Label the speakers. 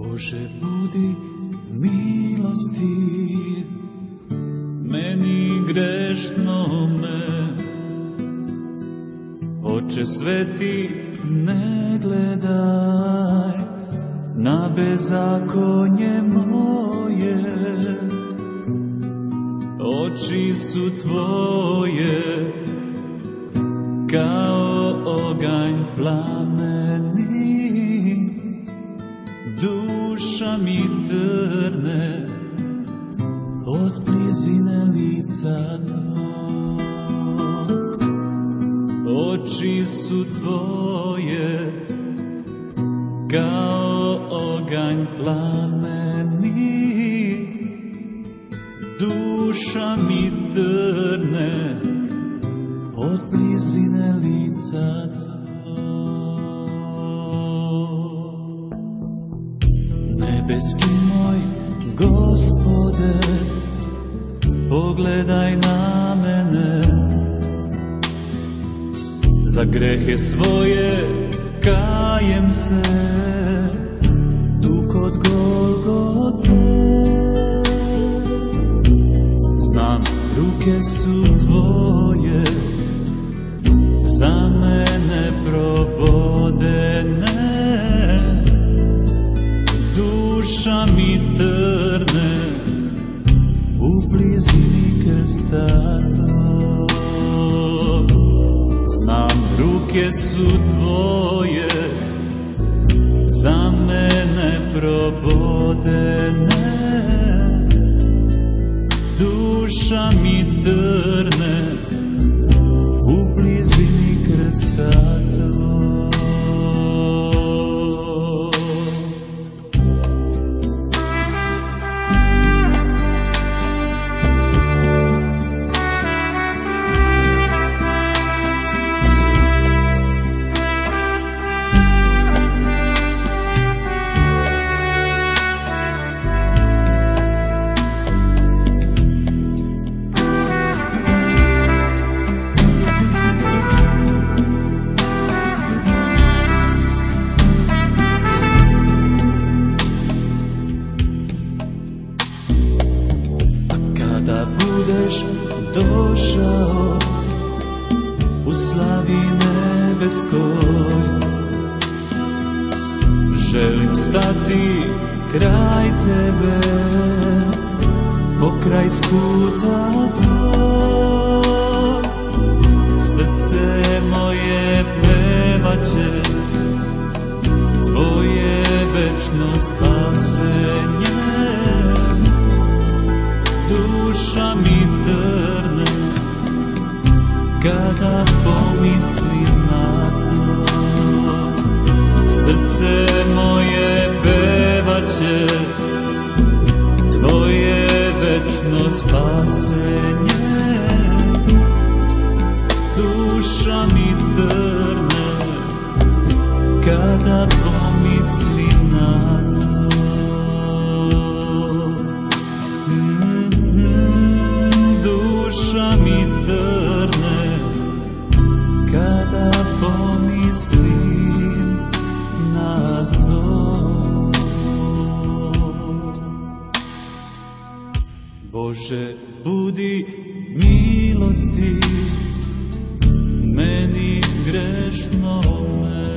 Speaker 1: Bože, budi milostiv meni grešnome. Oče sveti, ne gledaj na bezakonje moje, oči su tvoje kao oganj plameni, duša mi trne od blizine lica tvojeg. Oči su tvoje kao oganj plameni, duša mi trne od blizine lica tvojeg. Nebeski moj Gospode, pogledaj na mene, za grehe svoje kajem se tu kod Golgote. Znam, ruke su tvoje za mene probodene, duša mi trne u blizini krsta tvog. Znam, ruke su tvoje za mene probodene, duša mi trne u blizini krsta tvog. Kada budeš došao u slavi nebeskoj, želim stati kraj tebe, pokraj skuta tvoj. Srce moje pevaće tvoje večno spasenje, duša mi trne kada pomislim na to. Srce moje pevaće tvoje večno spasenje, duša mi trne kada pomislim na to. Duša mi trne kada pomislim na to. Bože, budi milostiv meni grešnome.